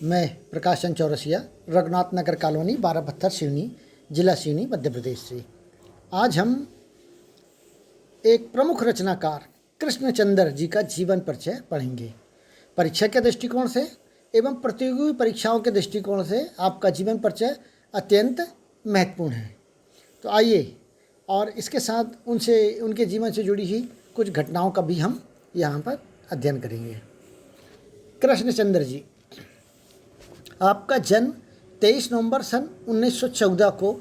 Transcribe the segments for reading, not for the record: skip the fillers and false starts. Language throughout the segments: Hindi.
मैं प्रकाशन चौरसिया, रघुनाथ नगर कॉलोनी, 12 सिवनी, जिला सिवनी, मध्य प्रदेश से। आज हम एक प्रमुख रचनाकार कृष्णचंद्र जी का जीवन परिचय पढ़ेंगे। परीक्षा के दृष्टिकोण से एवं प्रतियोगी परीक्षाओं के दृष्टिकोण से आपका जीवन परिचय अत्यंत महत्वपूर्ण है। तो आइए, और इसके साथ उनके जीवन से जुड़ी हुई कुछ घटनाओं का भी हम यहाँ पर अध्ययन करेंगे। कृष्णचंद्र जी, आपका जन्म 23 नवंबर सन 1914 को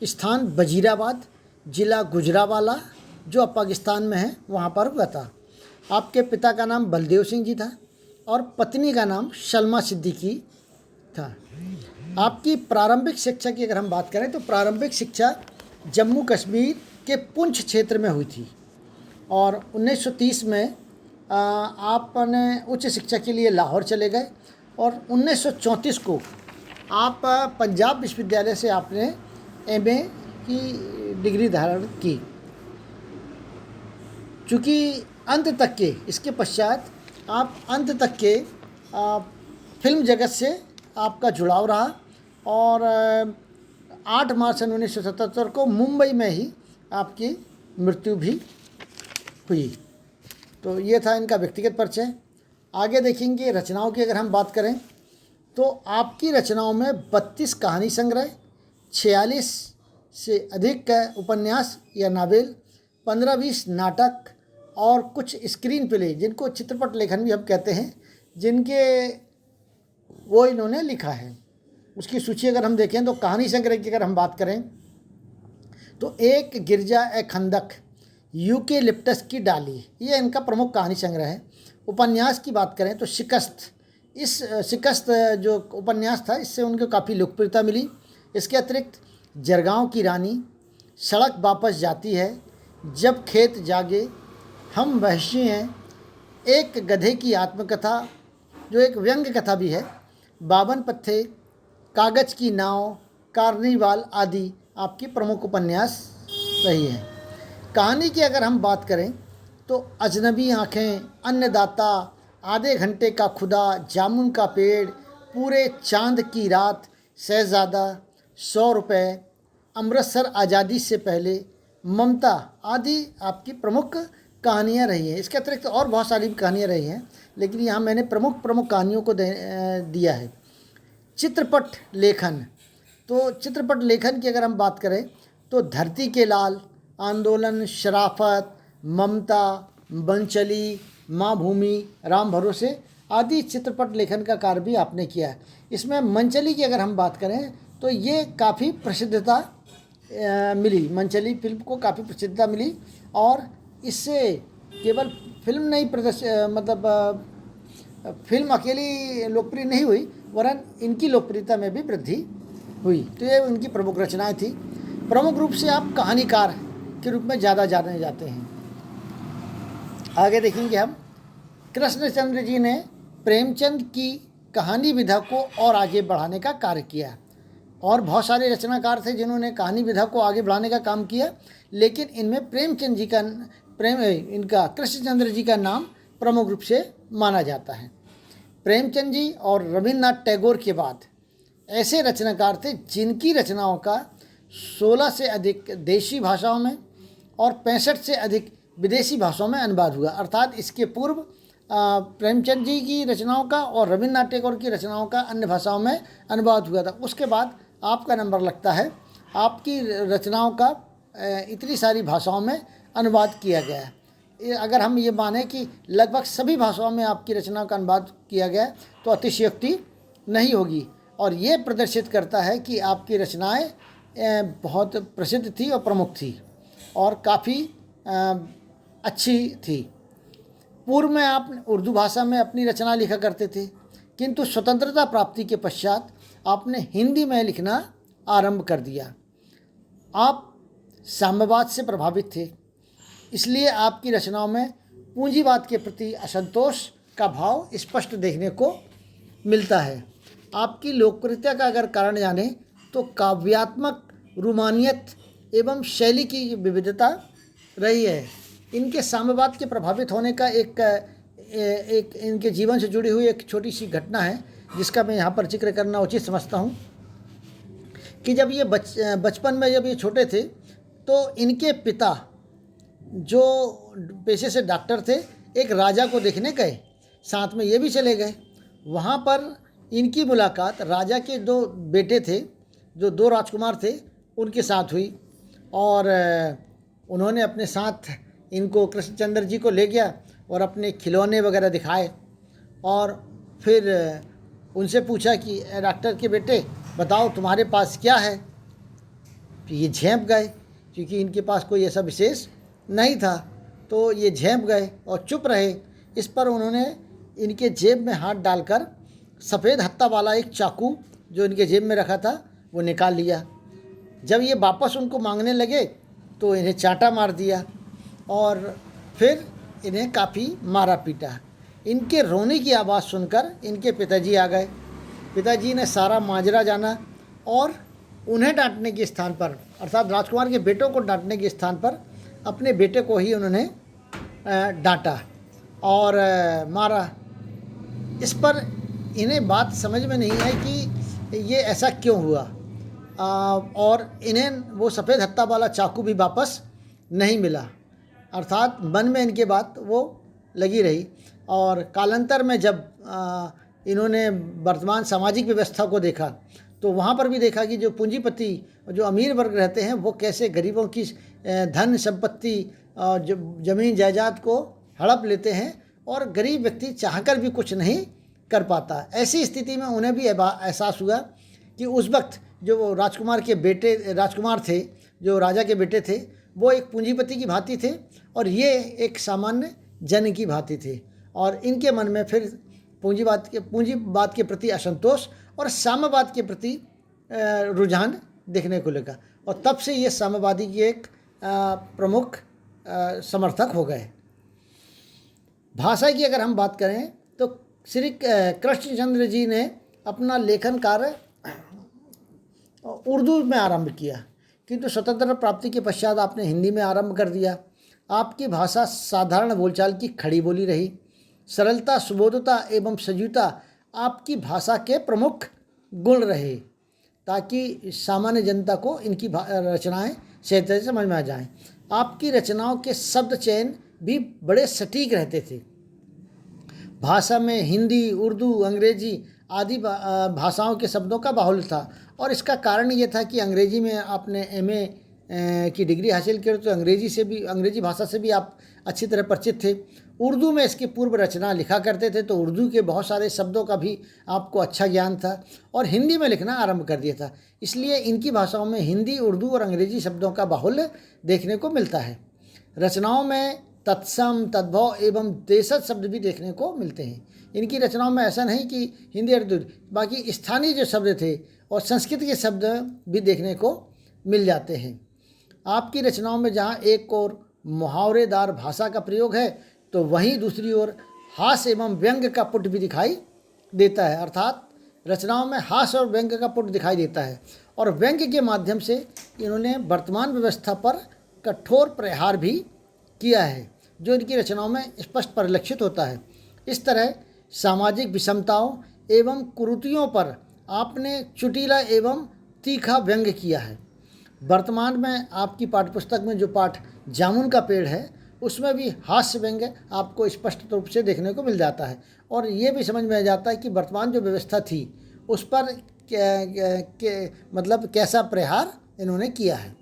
स्थान वजीराबाद, जिला गुजरावाला, जो अब पाकिस्तान में है, वहाँ पर हुआ था। आपके पिता का नाम बलदेव सिंह जी था और पत्नी का नाम शलमा सिद्दीकी था। आपकी प्रारंभिक शिक्षा की अगर हम बात करें तो प्रारंभिक शिक्षा जम्मू कश्मीर के पुंछ क्षेत्र में हुई थी और 1930 में आपने उच्च शिक्षा के लिए लाहौर चले गए और 1934 को आप पंजाब विश्वविद्यालय से आपने एमए की डिग्री धारण की। चूँकि अंत तक के इसके पश्चात आप अंत तक के फिल्म जगत से आपका जुड़ाव रहा और 8 मार्च सन 1977 को मुंबई में ही आपकी मृत्यु भी हुई। तो ये था इनका व्यक्तिगत परिचय। आगे देखेंगे रचनाओं की अगर हम बात करें तो आपकी रचनाओं में 32 कहानी संग्रह, 46 से अधिक उपन्यास या नावेल, 15-20 नाटक और कुछ स्क्रीन प्ले, जिनको चित्रपट लेखन भी हम कहते हैं, जिनके वो इन्होंने लिखा है। उसकी सूची अगर हम देखें तो कहानी संग्रह की अगर हम बात करें तो एक गिरजा ए खंदक, यूकेलिप्टस की डाली, ये इनका प्रमुख कहानी संग्रह है। उपन्यास की बात करें तो शिकस्त जो उपन्यास था, इससे उनको काफ़ी लोकप्रियता मिली। इसके अतिरिक्त जरगांव की रानी, सड़क वापस जाती है, जब खेत जागे, हम वहशी हैं, एक गधे की आत्मकथा जो एक व्यंग्य कथा भी है, 52 पत्ते, कागज की नाव, कार्निवाल आदि आपकी प्रमुख उपन्यास रही है। कहानी की अगर हम बात करें तो अजनबी आँखें, अन्नदाता, आधे घंटे का खुदा, जामुन का पेड़, पूरे चांद की रात, शहजादा, 100 रुपये, अमृतसर आज़ादी से पहले, ममता आदि आपकी प्रमुख कहानियाँ रही हैं। इसके अतिरिक्त और बहुत सारी कहानियाँ रही हैं, लेकिन यहाँ मैंने प्रमुख कहानियों को दिया है। चित्रपट लेखन, तो चित्रपट लेखन की अगर हम बात करें तो धरती के लाल, आंदोलन, शराफत, ममता, बनचली, माँ भूमि, राम भरोसे आदि चित्रपट लेखन का कार्य भी आपने किया है। इसमें मनचली की अगर हम बात करें तो ये काफ़ी प्रसिद्धता मिली, मनचली फिल्म को काफ़ी प्रसिद्धता मिली और इससे केवल फिल्म नहीं फिल्म अकेली लोकप्रिय नहीं हुई, वरन इनकी लोकप्रियता में भी वृद्धि हुई। तो ये उनकी प्रमुख रचनाएं थी। प्रमुख रूप से आप कहानीकार के रूप में ज़्यादा जाने जाते हैं। आगे देखेंगे हम, कृष्णचंद्र जी ने प्रेमचंद की कहानी विधा को और आगे बढ़ाने का कार्य किया और बहुत सारे रचनाकार थे जिन्होंने कहानी विधा को आगे बढ़ाने का काम किया, लेकिन इनमें प्रेमचंद जी का इनका कृष्णचंद्र जी का नाम प्रमुख रूप से माना जाता है। प्रेमचंद जी और रविन्द्रनाथ टैगोर के बाद ऐसे रचनाकार थे जिनकी रचनाओं का 16 से अधिक देशी भाषाओं में और 65 से अधिक विदेशी भाषाओं में अनुवाद हुआ। अर्थात इसके पूर्व प्रेमचंद जी की रचनाओं का और रविन्द्रनाथ टैगोर की रचनाओं का अन्य भाषाओं में अनुवाद हुआ था। उसके बाद आपका नंबर लगता है, आपकी रचनाओं का इतनी सारी भाषाओं में अनुवाद किया गया है। अगर हम ये माने कि लगभग सभी भाषाओं में आपकी रचनाओं का अनुवाद किया गया है तो अतिशयोक्ति नहीं होगी और ये प्रदर्शित करता है कि आपकी रचनाएँ बहुत प्रसिद्ध थी और प्रमुख थी और काफ़ी अच्छी थी। पूर्व में आप उर्दू भाषा में अपनी रचना लिखा करते थे, किंतु स्वतंत्रता प्राप्ति के पश्चात आपने हिंदी में लिखना आरंभ कर दिया। आप साम्यवाद से प्रभावित थे, इसलिए आपकी रचनाओं में पूंजीवाद के प्रति असंतोष का भाव स्पष्ट देखने को मिलता है। आपकी लोकप्रियता का अगर कारण जाने तो काव्यात्मक रूमानियत एवं शैली की विविधता रही है। इनके साम्यवाद के प्रभावित होने का एक एक इनके जीवन से जुड़ी हुई एक छोटी सी घटना है जिसका मैं यहाँ पर जिक्र करना उचित समझता हूँ कि जब ये बचपन में जब ये छोटे थे तो इनके पिता जो पेशे से डॉक्टर थे एक राजा को देखने गए, साथ में ये भी चले गए। वहाँ पर इनकी मुलाकात राजा के दो बेटे थे, जो दो राजकुमार थे, उनके साथ हुई और उन्होंने अपने साथ इनको कृष्णचंद्र जी को ले गया और अपने खिलौने वगैरह दिखाए और फिर उनसे पूछा कि डॉक्टर के बेटे बताओ तुम्हारे पास क्या है। तो ये झेंप गए, क्योंकि इनके पास कोई ऐसा विशेष नहीं था, तो ये झेंप गए और चुप रहे। इस पर उन्होंने इनके जेब में हाथ डालकर सफ़ेद हत्ता वाला एक चाकू जो इनके जेब में रखा था वो निकाल लिया। जब ये वापस उनको मांगने लगे तो इन्हें चांटा मार दिया और फिर इन्हें काफ़ी मारा पीटा। इनके रोने की आवाज़ सुनकर इनके पिताजी आ गए। पिताजी ने सारा माजरा जाना और उन्हें डांटने के स्थान पर, अर्थात राजकुमार के बेटों को डांटने के स्थान पर अपने बेटे को ही उन्होंने डांटा और मारा। इस पर इन्हें बात समझ में नहीं आई कि ये ऐसा क्यों हुआ और इन्हें वो सफ़ेद हत्ता वाला चाकू भी वापस नहीं मिला, अर्थात मन में इनके बात वो लगी रही। और कालांतर में जब इन्होंने वर्तमान सामाजिक व्यवस्था को देखा तो वहाँ पर भी देखा कि जो पूंजीपति जो अमीर वर्ग रहते हैं वो कैसे गरीबों की धन संपत्ति ज़मीन जायदाद को हड़प लेते हैं और गरीब व्यक्ति चाहकर भी कुछ नहीं कर पाता। ऐसी स्थिति में उन्हें भी एहसास हुआ कि उस वक्त जो वो राजकुमार थे, जो राजा के बेटे थे, वो एक पूंजीपति की भांति थे और ये एक सामान्य जन की भांति थे। और इनके मन में फिर पूंजीवाद के प्रति असंतोष और साम्यवाद के प्रति रुझान देखने को लगा और तब से ये साम्यवादी के एक प्रमुख समर्थक हो गए। भाषा की अगर हम बात करें तो श्री कृष्णचंद्र जी ने अपना लेखन कार्य उर्दू में आरंभ किया, किंतु स्वतंत्रता प्राप्ति के पश्चात आपने हिंदी में आरंभ कर दिया। आपकी भाषा साधारण बोलचाल की खड़ी बोली रही। सरलता, सुबोधता एवं सजीवता आपकी भाषा के प्रमुख गुण रहे, ताकि सामान्य जनता को इनकी रचनाएं सही तरह से समझ में आ जाएं। आपकी रचनाओं के शब्द चयन भी बड़े सटीक रहते थे। भाषा में हिंदी, उर्दू, अंग्रेजी आदि भाषाओं के शब्दों का बाहुल्य था और इसका कारण ये था कि अंग्रेजी में आपने एमए की डिग्री हासिल की तो अंग्रेजी भाषा से भी आप अच्छी तरह परिचित थे। उर्दू में इसकी पूर्व रचना लिखा करते थे तो उर्दू के बहुत सारे शब्दों का भी आपको अच्छा ज्ञान था और हिंदी में लिखना आरंभ कर दिया था। इसलिए इनकी भाषाओं में हिंदी, उर्दू और अंग्रेजी शब्दों का बाहुल्य देखने को मिलता है। रचनाओं में तत्सम, तद्भव एवं देशज शब्द भी देखने को मिलते हैं। इनकी रचनाओं में ऐसा नहीं कि हिंदी और उर्दू, बाकी स्थानीय जो शब्द थे और संस्कृत के शब्द भी देखने को मिल जाते हैं। आपकी रचनाओं में जहाँ एक ओर मुहावरेदार भाषा का प्रयोग है तो वहीं दूसरी ओर हास्य एवं व्यंग्य का पुट भी दिखाई देता है, अर्थात रचनाओं में हास्य और व्यंग्य का पुट दिखाई देता है और व्यंग्य के माध्यम से इन्होंने वर्तमान व्यवस्था पर कठोर प्रहार भी किया है, जो इनकी रचनाओं में स्पष्ट परिलक्षित होता है। इस तरह सामाजिक विषमताओं एवं कुरीतियों पर आपने चुटीला एवं तीखा व्यंग्य किया है। वर्तमान में आपकी पाठ्यपुस्तक में जो पाठ जामुन का पेड़ है उसमें भी हास्य व्यंग्य आपको स्पष्ट रूप से देखने को मिल जाता है और ये भी समझ में आ जाता है कि वर्तमान जो व्यवस्था थी उस पर मतलब कैसा प्रहार इन्होंने किया है।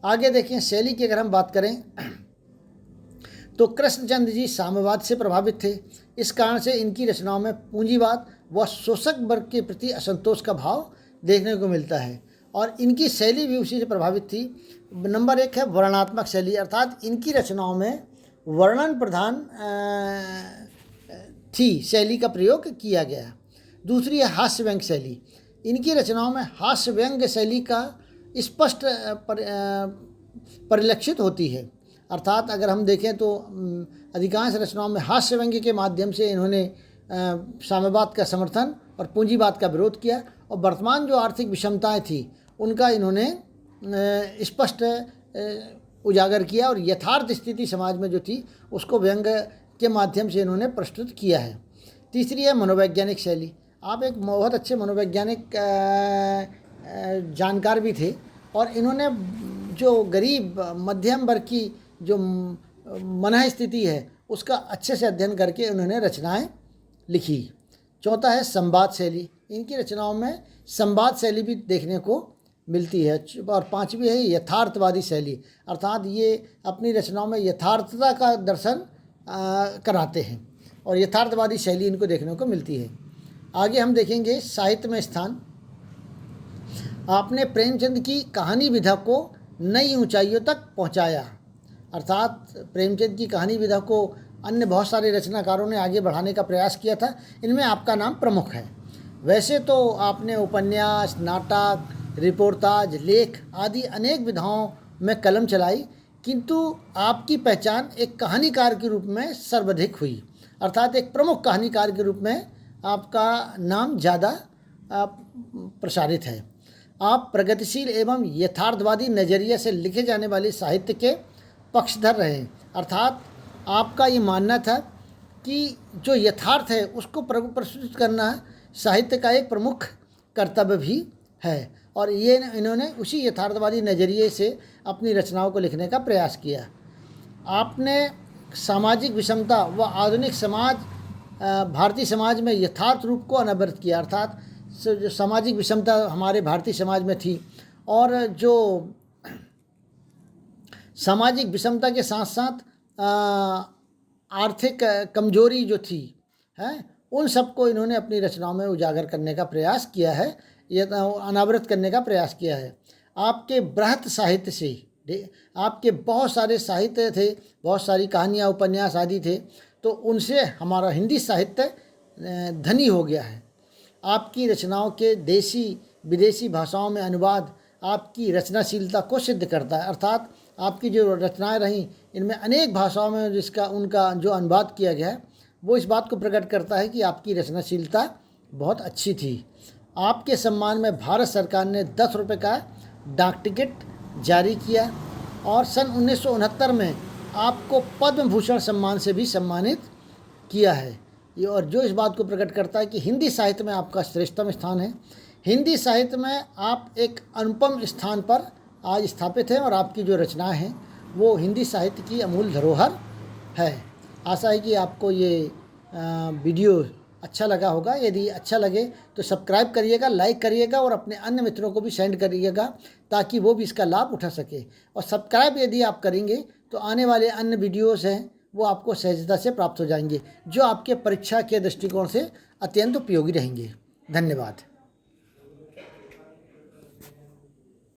आगे देखिए, शैली की अगर हम बात करें तो कृष्णचंद्र जी साम्यवाद से प्रभावित थे। इस कारण से इनकी रचनाओं में पूंजीवाद व शोषक वर्ग के प्रति असंतोष का भाव देखने को मिलता है और इनकी शैली भी उसी से प्रभावित थी। नंबर 1 है वर्णनात्मक शैली, अर्थात इनकी रचनाओं में वर्णन प्रधान थी शैली का प्रयोग किया गया। दूसरी है हास्य व्यंग्य शैली। इनकी रचनाओं में हास्य व्यंग्य शैली का स्पष्ट परिलक्षित होती है, अर्थात अगर हम देखें तो अधिकांश रचनाओं में हास्य व्यंग्य के माध्यम से इन्होंने साम्यवाद का समर्थन और पूंजीवाद का विरोध किया और वर्तमान जो आर्थिक विषमताएं थी उनका इन्होंने स्पष्ट उजागर किया और यथार्थ स्थिति समाज में जो थी उसको व्यंग्य के माध्यम से इन्होंने प्रस्तुत किया है। तीसरी है मनोवैज्ञानिक शैली। आप एक बहुत अच्छे मनोवैज्ञानिक जानकार भी थे और इन्होंने जो गरीब मध्यम वर्ग की जो मनः स्थिति है उसका अच्छे से अध्ययन करके उन्होंने रचनाएं लिखी। चौथा है संवाद शैली। इनकी रचनाओं में संवाद शैली भी देखने को मिलती है। और पांचवी है यथार्थवादी शैली, अर्थात ये अपनी रचनाओं में यथार्थता का दर्शन कराते हैं और यथार्थवादी शैली इनको देखने को मिलती है। आगे हम देखेंगे साहित्य में स्थान। आपने प्रेमचंद की कहानी विधा को नई ऊंचाइयों तक पहुंचाया, अर्थात प्रेमचंद की कहानी विधा को अन्य बहुत सारे रचनाकारों ने आगे बढ़ाने का प्रयास किया था, इनमें आपका नाम प्रमुख है। वैसे तो आपने उपन्यास, नाटक, रिपोर्टाज, लेख आदि अनेक विधाओं में कलम चलाई, किंतु आपकी पहचान एक कहानीकार के रूप में सर्वाधिक हुई, अर्थात एक प्रमुख कहानीकार के रूप में आपका नाम ज़्यादा प्रसारित है। आप प्रगतिशील एवं यथार्थवादी नज़रिए से लिखे जाने वाले साहित्य के पक्षधर रहे, अर्थात आपका ये मानना था कि जो यथार्थ है उसको प्रस्तुत करना साहित्य का एक प्रमुख कर्तव्य भी है और ये इन्होंने उसी यथार्थवादी नज़रिए से अपनी रचनाओं को लिखने का प्रयास किया। आपने सामाजिक विषमता व आधुनिक समाज, भारतीय समाज में यथार्थ रूप को अनावृत किया, अर्थात जो सामाजिक विषमता हमारे भारतीय समाज में थी और जो सामाजिक विषमता के साथ साथ आर्थिक कमजोरी जो थी उन सबको इन्होंने अपनी रचनाओं में उजागर करने का प्रयास किया है, यह अनावृत करने का प्रयास किया है। आपके बृहत साहित्य से, आपके बहुत सारे साहित्य थे, बहुत सारी कहानियाँ, उपन्यास आदि थे, तो उनसे हमारा हिंदी साहित्य धनी हो गया है। आपकी रचनाओं के देशी विदेशी भाषाओं में अनुवाद आपकी रचनाशीलता को सिद्ध करता है, अर्थात आपकी जो रचनाएं रहीं इनमें अनेक भाषाओं में जिसका उनका जो अनुवाद किया गया है वो इस बात को प्रकट करता है कि आपकी रचनाशीलता बहुत अच्छी थी। आपके सम्मान में भारत सरकार ने 10 रुपये का डाक टिकट जारी किया और सन 1969 में आपको पद्म भूषण सम्मान से भी सम्मानित किया है, और जो इस बात को प्रकट करता है कि हिंदी साहित्य में आपका श्रेष्ठतम स्थान है। हिंदी साहित्य में आप एक अनुपम स्थान पर आज स्थापित हैं और आपकी जो रचनाएं हैं वो हिंदी साहित्य की अमूल धरोहर है। आशा है कि आपको ये वीडियो अच्छा लगा होगा। यदि अच्छा लगे तो सब्सक्राइब करिएगा, लाइक करिएगा और अपने अन्य मित्रों को भी सेंड करिएगा ताकि वो भी इसका लाभ उठा सके। और सब्सक्राइब यदि आप करेंगे तो आने वाले अन्य वीडियोस हैं वो आपको सहजता से प्राप्त हो जाएंगे, जो आपके परीक्षा के दृष्टिकोण से अत्यंत उपयोगी रहेंगे। धन्यवाद।